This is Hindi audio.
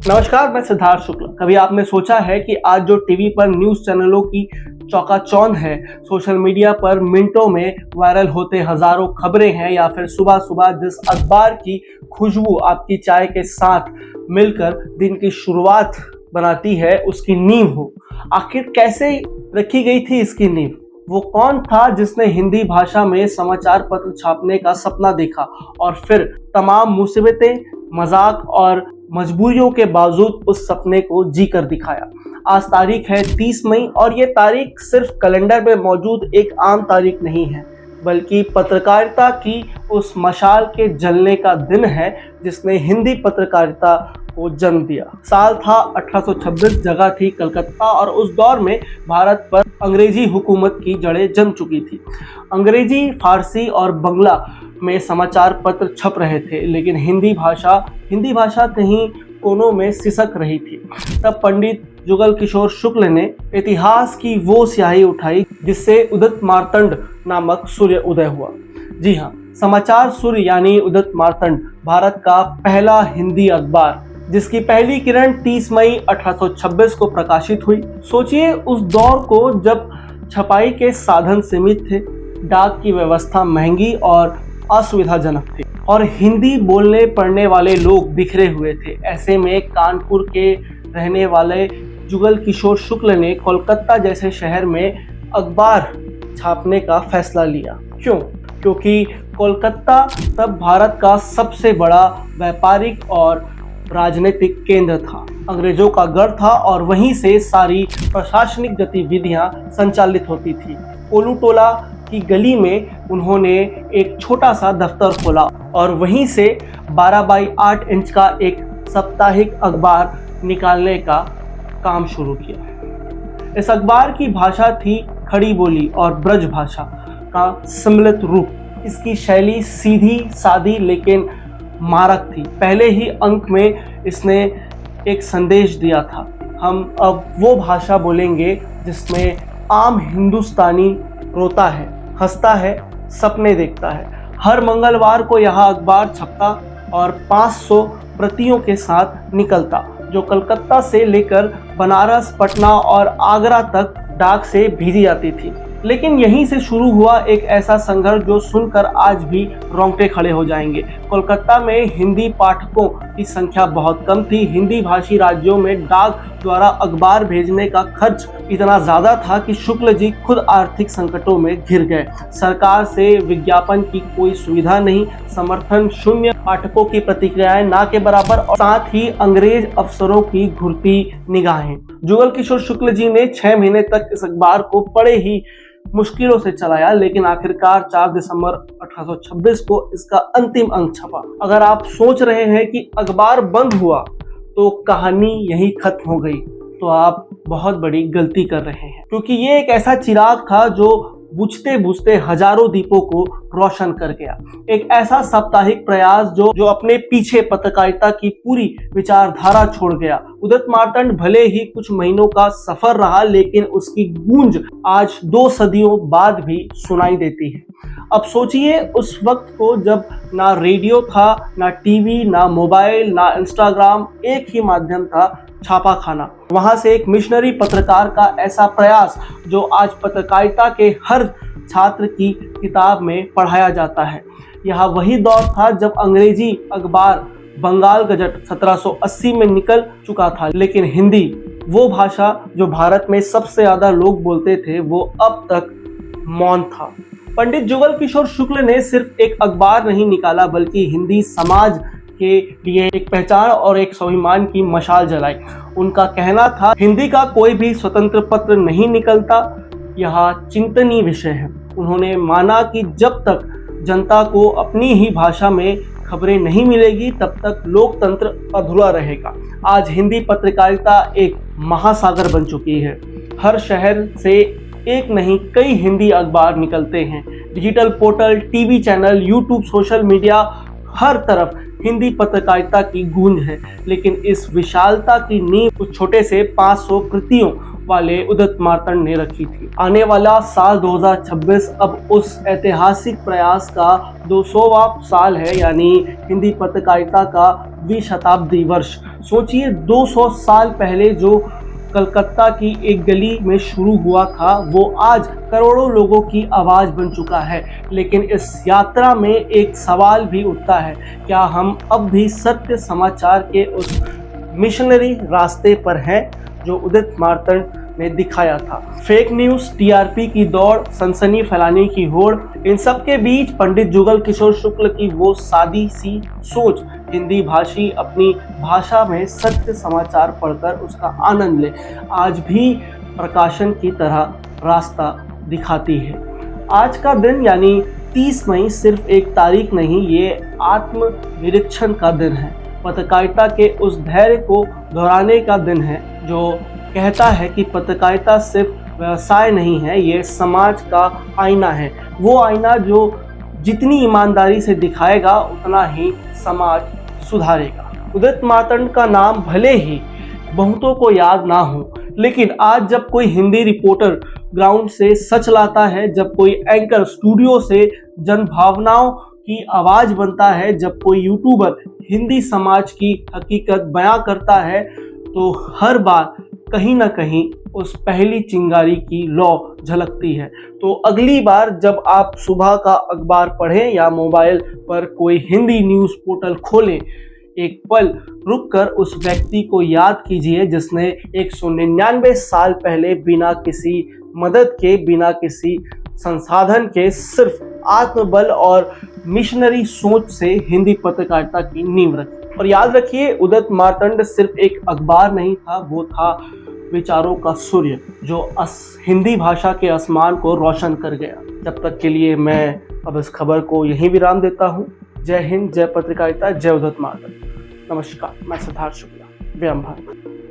नमस्कार, मैं सिद्धार्थ शुक्ला। कभी आपने सोचा है कि आज जो टीवी पर न्यूज़ चैनलों की चौकाचौंध है, सोशल मीडिया पर मिनटों में वायरल होते हजारों खबरें हैं, या फिर सुबह सुबह जिस अखबार की खुशबू आपकी चाय के साथ मिलकर दिन की शुरुआत बनाती है, उसकी नींव हो। आखिर कैसे रखी गई थी इसकी नींव? वो कौन था जिसने हिंदी भाषा में समाचार पत्र छापने का सपना देखा और फिर तमाम मुसीबतें, मजाक और मजबूरियों के बावजूद उस सपने को जी कर दिखाया। आज तारीख है 30 मई और ये तारीख सिर्फ कैलेंडर में मौजूद एक आम तारीख नहीं है, बल्कि पत्रकारिता की उस मशाल के जलने का दिन है जिसने हिंदी पत्रकारिता को जन्म दिया। साल था 1826, जगह थी कलकत्ता और उस दौर में भारत पर अंग्रेजी हुकूमत की जड़ें जम चुकी थी। अंग्रेजी, फारसी और बंगला में समाचार पत्र छप रहे थे, लेकिन हिंदी भाषा कहीं कोनों में सिसक रही थी। तब पंडित जुगल किशोर शुक्ल ने इतिहास की वो स्याही उठाई जिससे उदित मार्तंड नामक सूर्य उदय हुआ। जी हाँ, समाचार सूर्य यानी उदित मार्तंड भारत का पहला हिंदी अखबार, जिसकी पहली किरण 30 मई 1826 को प्रकाशित हुई। सोचिए उस दौर को जब छपाई के साधन सीमित थे, डाक की व्यवस्था महंगी और असुविधाजनक थी और हिंदी बोलने पढ़ने वाले लोग बिखरे हुए थे। ऐसे में कानपुर के रहने वाले जुगल किशोर शुक्ल ने कोलकाता जैसे शहर में अखबार छापने का फैसला लिया। क्यों? क्योंकि कोलकाता तब भारत का सबसे बड़ा व्यापारिक और राजनीतिक केंद्र था, अंग्रेजों का गढ़ था और वहीं से सारी प्रशासनिक गतिविधियां संचालित होती थी। कोलू टोला की गली में उन्होंने एक छोटा सा दफ्तर खोला और वहीं से 12 बाई 8 इंच का एक साप्ताहिक अखबार निकालने का काम शुरू किया। इस अखबार की भाषा थी खड़ी बोली और ब्रज भाषा का सम्मिलित रूप। इसकी शैली सीधी सादी लेकिन मारक थी। पहले ही अंक में इसने एक संदेश दिया था, हम अब वो भाषा बोलेंगे जिसमें आम हिंदुस्तानी रोता है, हंसता है, सपने देखता है। हर मंगलवार को यह अखबार छपता और 500 प्रतियों के साथ निकलता, जो कलकत्ता से लेकर बनारस, पटना और आगरा तक डाक से भेजी जाती थी। लेकिन यहीं से शुरू हुआ एक ऐसा संघर्ष जो सुनकर आज भी रोंगटे खड़े हो जाएंगे। कोलकाता में हिंदी पाठकों की संख्या बहुत कम थी। हिंदी भाषी राज्यों में डाक द्वारा अखबार भेजने का खर्च इतना ज्यादा था कि शुक्ल जी खुद आर्थिक संकटों में घिर गए। सरकार से विज्ञापन की कोई सुविधा नहीं, समर्थन शून्य, पाठकों की प्रतिक्रियाएं ना के बराबर और साथ ही अंग्रेज अफसरों की घुरती निगाहें। जुगल किशोर शुक्ल जी ने 6 महीने तक इस अखबार को बड़े ही मुश्किलों से चलाया, लेकिन आखिरकार 4 दिसंबर 1826 को इसका अंतिम अंक छपा। अगर आप सोच रहे हैं कि अखबार बंद हुआ तो कहानी यही खत्म हो गई, तो आप बहुत बड़ी गलती कर रहे हैं, क्योंकि ये एक ऐसा चिराग था जो बुझते बुझते हजारों दीपों को रोशन कर गया। एक ऐसा साप्ताहिक प्रयास जो अपने पीछे पत्रकारिता की पूरी विचारधारा छोड़ गया। उदित मार्तंड भले ही कुछ महीनों का सफर रहा, लेकिन उसकी गूंज आज 2 सदियों बाद भी सुनाई देती है। अब सोचिए उस वक्त को जब ना रेडियो था, ना टीवी, ना मोबाइल, ना इंस्टाग्राम, एक ही माध्यम था, छापा खाना। वहां से एक मिशनरी पत्रकार का ऐसा प्रयास जो आज पत्रकारिता के हर छात्र की किताब में पढ़ाया जाता है। यह वही दौर था जब अंग्रेजी अखबार बंगाल गजट 1780 में निकल चुका था, लेकिन हिंदी, वो भाषा जो भारत में सबसे ज्यादा लोग बोलते थे, वो अब तक मौन था। पंडित जुगल किशोर शुक्ल ने सिर्फ एक अखबार नहीं निकाला, बल्कि हिंदी समाज के लिए एक पहचान और एक स्वाभिमान की मशाल जलाई। उनका कहना था, हिंदी का कोई भी स्वतंत्र पत्र नहीं निकलता, यह चिंतनीय विषय है। उन्होंने माना कि जब तक जनता को अपनी ही भाषा में खबरें नहीं मिलेगी, तब तक लोकतंत्र अधूरा रहेगा। आज हिंदी पत्रकारिता एक महासागर बन चुकी है। हर शहर से एक नहीं कई हिंदी अखबार निकलते हैं। Digital portal, TV channel, YouTube, social media, हर तरफ हिंदी पत्रकारिता की गूंज है। लेकिन इस विशालता की नींव उस छोटे से 500 कृतियों वाले उदित मार्तंड ने रखी थी। आने वाला साल 2026 अब उस ऐतिहासिक प्रयास का 200वां साल है, यानी हिंदी पत्रकारिता का द्विशताब्दी वर्ष। सोचिए 200 साल पहले जो कलकत्ता की एक गली में शुरू हुआ था वो आज करोड़ों लोगों की आवाज़ बन चुका है। लेकिन इस यात्रा में एक सवाल भी उठता है, क्या हम अब भी सत्य समाचार के उस मिशनरी रास्ते पर हैं जो उदित मार्तंड ने दिखाया था? फेक न्यूज़, टीआरपी की दौड़, सनसनी फैलाने की होड़, इन सब के बीच पंडित जुगल किशोर शुक्ल की वो सादी सी सोच, हिंदी भाषी अपनी भाषा में सत्य समाचार पढ़कर उसका आनंद ले, आज भी प्रकाशन की तरह रास्ता दिखाती है। आज का दिन यानी 30 मई सिर्फ एक तारीख नहीं, ये आत्मनिरीक्षण का दिन है। पत्रकारिता के उस धैर्य को दोहराने का दिन है जो कहता है कि पत्रकारिता सिर्फ व्यवसाय नहीं है, ये समाज का आईना है। वो आईना जो जितनी ईमानदारी से दिखाएगा उतना ही समाज सुधारेगा। उदित मार्तंड का नाम भले ही बहुतों को याद ना हो, लेकिन आज जब कोई हिंदी रिपोर्टर ग्राउंड से सच लाता है, जब कोई एंकर स्टूडियो से जनभावनाओं की आवाज़ बनता है, जब कोई यूट्यूबर हिंदी समाज की हकीकत बयां करता है, तो हर बार कहीं ना कहीं उस पहली चिंगारी की लौ झलकती है। तो अगली बार जब आप सुबह का अखबार पढ़ें या मोबाइल पर कोई हिंदी न्यूज़ पोर्टल खोलें, एक पल रुककर उस व्यक्ति को याद कीजिए जिसने 199 साल पहले बिना किसी मदद के, बिना किसी संसाधन के, सिर्फ आत्मबल और मिशनरी सोच से हिंदी पत्रकारिता की नींव रखी। और याद रखिए, उदित मार्तंड सिर्फ एक अखबार नहीं था, वो था विचारों का सूर्य जो हिंदी भाषा के आसमान को रोशन कर गया। जब तक के लिए मैं अब इस खबर को यहीं विराम देता हूँ। जय हिंद, जय पत्रकारिता, जय उदित मार्तंड। नमस्कार, मैं सिद्धार्थ शुक्ला, व्यायाम भारत।